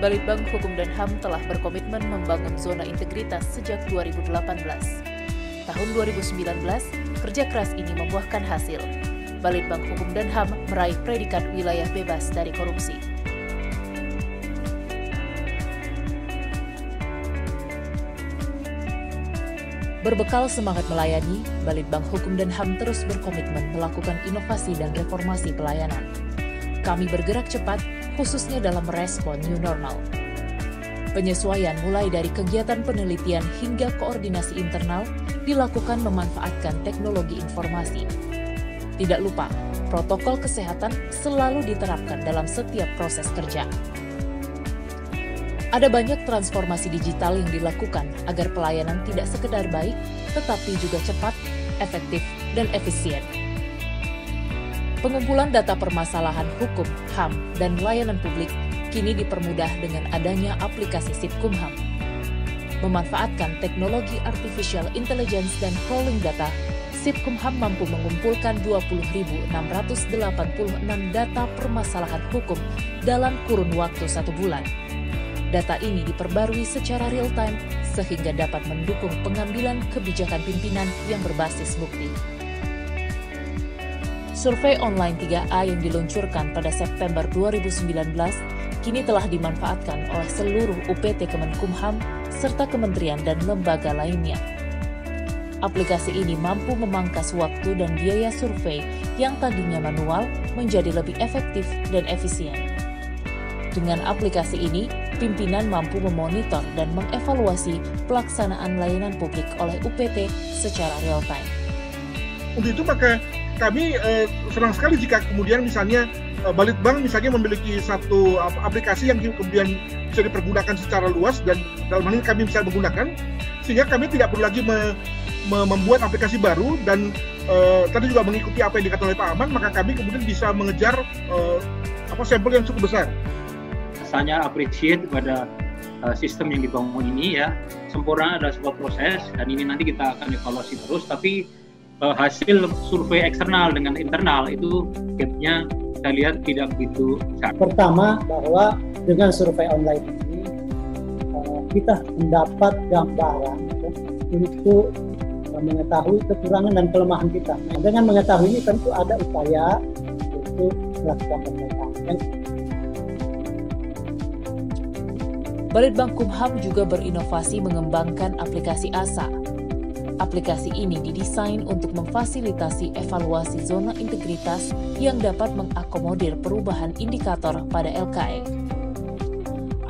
Balitbang Hukum dan HAM telah berkomitmen membangun zona integritas sejak 2018. Tahun 2019, kerja keras ini membuahkan hasil. Balitbang Hukum dan HAM meraih predikat wilayah bebas dari korupsi. Berbekal semangat melayani, Balitbang Hukum dan HAM terus berkomitmen melakukan inovasi dan reformasi pelayanan. Kami bergerak cepat, khususnya dalam merespon new normal. Penyesuaian mulai dari kegiatan penelitian hingga koordinasi internal dilakukan memanfaatkan teknologi informasi. Tidak lupa, protokol kesehatan selalu diterapkan dalam setiap proses kerja. Ada banyak transformasi digital yang dilakukan agar pelayanan tidak sekedar baik, tetapi juga cepat, efektif, dan efisien. Pengumpulan data permasalahan hukum, HAM, dan layanan publik kini dipermudah dengan adanya aplikasi SIPKUMHAM. Memanfaatkan teknologi artificial intelligence dan crawling data, SIPKUMHAM mampu mengumpulkan 20.686 data permasalahan hukum dalam kurun waktu 1 bulan. Data ini diperbarui secara real-time sehingga dapat mendukung pengambilan kebijakan pimpinan yang berbasis bukti. Survei online 3A yang diluncurkan pada September 2019 kini telah dimanfaatkan oleh seluruh UPT Kemenkumham serta kementerian dan lembaga lainnya. Aplikasi ini mampu memangkas waktu dan biaya survei yang tadinya manual menjadi lebih efektif dan efisien. Dengan aplikasi ini, pimpinan mampu memonitor dan mengevaluasi pelaksanaan layanan publik oleh UPT secara real-time. Untuk itu maka kami senang sekali jika kemudian misalnya Balitbang misalnya memiliki satu aplikasi yang kemudian bisa dipergunakan secara luas dan dalam hal ini kami bisa menggunakan sehingga kami tidak perlu lagi membuat aplikasi baru dan tadi juga mengikuti apa yang dikatakan oleh Pak Aman, maka kami kemudian bisa mengejar sampel yang cukup besar. Saya appreciate pada sistem yang dibangun ini ya, sempurna adalah sebuah proses dan ini nanti kita akan evaluasi terus, tapi hasil survei eksternal dengan internal itu gap-nya kita lihat tidak begitu besar. Pertama, bahwa dengan survei online ini kita mendapat gambaran untuk mengetahui kekurangan dan kelemahan kita. Nah, dengan mengetahui ini tentu ada upaya untuk melakukan perbaikan. Balitbang Kumham juga berinovasi mengembangkan aplikasi ASA. Aplikasi ini didesain untuk memfasilitasi evaluasi zona integritas yang dapat mengakomodir perubahan indikator pada LKE.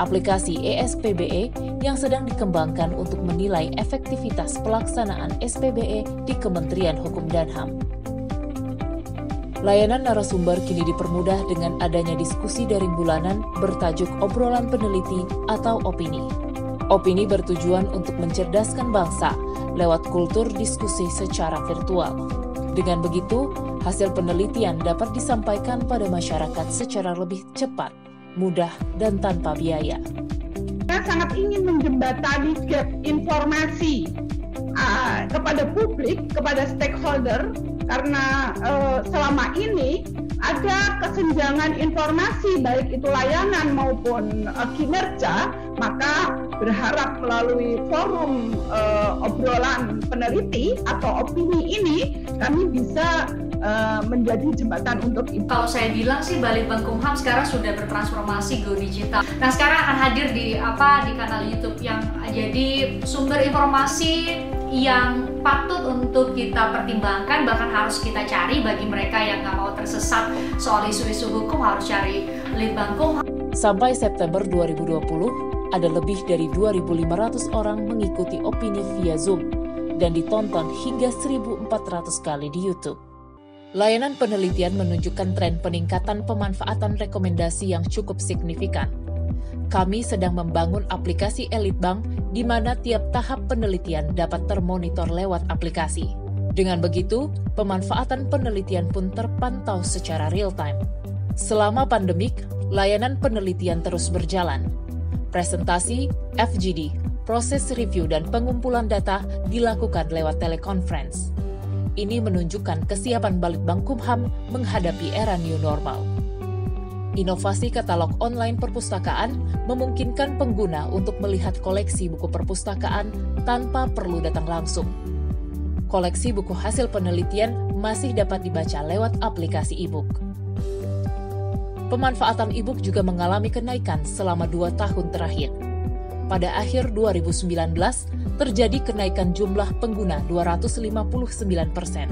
Aplikasi ESPBE yang sedang dikembangkan untuk menilai efektivitas pelaksanaan SPBE di Kementerian Hukum dan HAM. Layanan narasumber kini dipermudah dengan adanya diskusi daring bulanan bertajuk obrolan peneliti atau opini. Opini bertujuan untuk mencerdaskan bangsa lewat kultur diskusi secara virtual. Dengan begitu, hasil penelitian dapat disampaikan pada masyarakat secara lebih cepat, mudah, dan tanpa biaya. Saya sangat ingin menjembatani gap informasi kepada publik, kepada stakeholder, karena selama ini ada kesenjangan informasi baik itu layanan maupun kinerja, maka berharap melalui forum obrolan peneliti atau opini ini kami bisa menjadi jembatan untuk itu. Kalau saya bilang sih Balitbang Kumham sekarang sudah bertransformasi go digital. Nah sekarang akan hadir di kanal YouTube yang jadi sumber informasi yang patut untuk kita pertimbangkan, bahkan harus kita cari bagi mereka yang nggak mau tersesat soal isu-isu hukum, harus cari Balitbang Kumham. Sampai September 2020, ada lebih dari 2.500 orang mengikuti opini via Zoom dan ditonton hingga 1.400 kali di YouTube. Layanan penelitian menunjukkan tren peningkatan pemanfaatan rekomendasi yang cukup signifikan. Kami sedang membangun aplikasi Elitbank di mana tiap tahap penelitian dapat termonitor lewat aplikasi. Dengan begitu, pemanfaatan penelitian pun terpantau secara real-time. Selama pandemik, layanan penelitian terus berjalan. Presentasi, FGD, proses review dan pengumpulan data dilakukan lewat telekonferensi. Ini menunjukkan kesiapan Balitbang Kumham menghadapi era new normal. Inovasi katalog online perpustakaan memungkinkan pengguna untuk melihat koleksi buku perpustakaan tanpa perlu datang langsung. Koleksi buku hasil penelitian masih dapat dibaca lewat aplikasi e-book. Pemanfaatan e-book juga mengalami kenaikan selama 2 tahun terakhir. Pada akhir 2019, terjadi kenaikan jumlah pengguna 259%.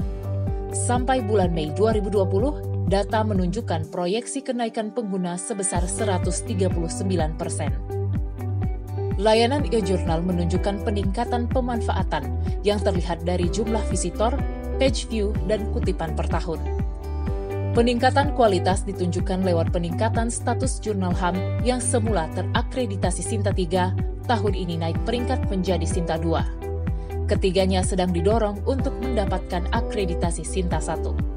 Sampai bulan Mei 2020, data menunjukkan proyeksi kenaikan pengguna sebesar 139%. Layanan e-jurnal menunjukkan peningkatan pemanfaatan yang terlihat dari jumlah visitor, page view, dan kutipan per tahun. Peningkatan kualitas ditunjukkan lewat peningkatan status jurnal HAM yang semula terakreditasi Sinta 3, tahun ini naik peringkat menjadi Sinta 2. Ketiganya sedang didorong untuk mendapatkan akreditasi Sinta 1.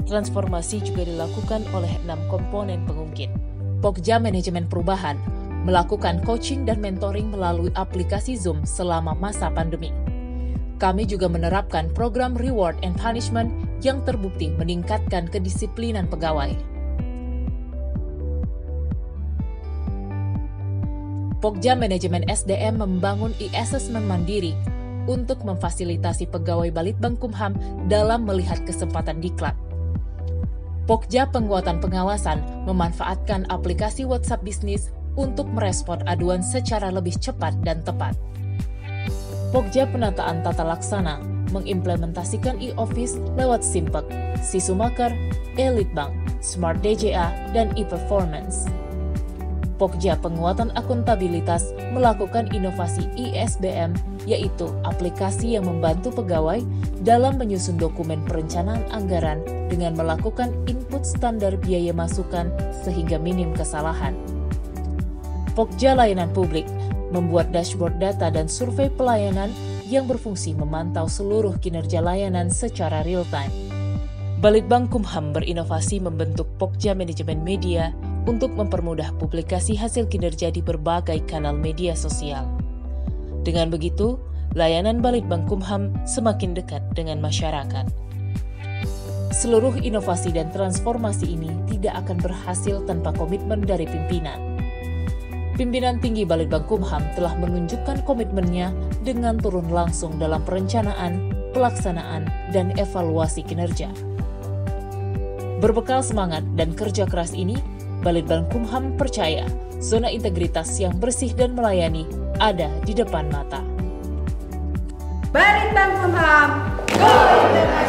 Transformasi juga dilakukan oleh 6 komponen pengungkit. Pokja Manajemen Perubahan melakukan coaching dan mentoring melalui aplikasi Zoom selama masa pandemi. Kami juga menerapkan program reward and punishment yang terbukti meningkatkan kedisiplinan pegawai. Pokja Manajemen SDM membangun e-assessment mandiri untuk memfasilitasi pegawai Balitbangkumham dalam melihat kesempatan diklat. Pokja Penguatan Pengawasan memanfaatkan aplikasi WhatsApp Bisnis untuk merespon aduan secara lebih cepat dan tepat. Pokja Penataan Tata Laksana mengimplementasikan e-office lewat Simpek, Sisumaker, e-Litbang, Smart DJA, dan e-Performance. Pokja Penguatan Akuntabilitas melakukan inovasi ISBM, yaitu aplikasi yang membantu pegawai dalam menyusun dokumen perencanaan anggaran dengan melakukan input standar biaya masukan sehingga minim kesalahan. Pokja Layanan Publik membuat dashboard data dan survei pelayanan yang berfungsi memantau seluruh kinerja layanan secara real-time. Balitbangkumham berinovasi membentuk Pokja Manajemen Media untuk mempermudah publikasi hasil kinerja di berbagai kanal media sosial. Dengan begitu, layanan Balitbangkumham semakin dekat dengan masyarakat. Seluruh inovasi dan transformasi ini tidak akan berhasil tanpa komitmen dari pimpinan. Pimpinan tinggi Balitbangkumham telah menunjukkan komitmennya dengan turun langsung dalam perencanaan, pelaksanaan, dan evaluasi kinerja. Berbekal semangat dan kerja keras ini, Balitbangkumham percaya zona integritas yang bersih dan melayani ada di depan mata. Balitbangkumham, go!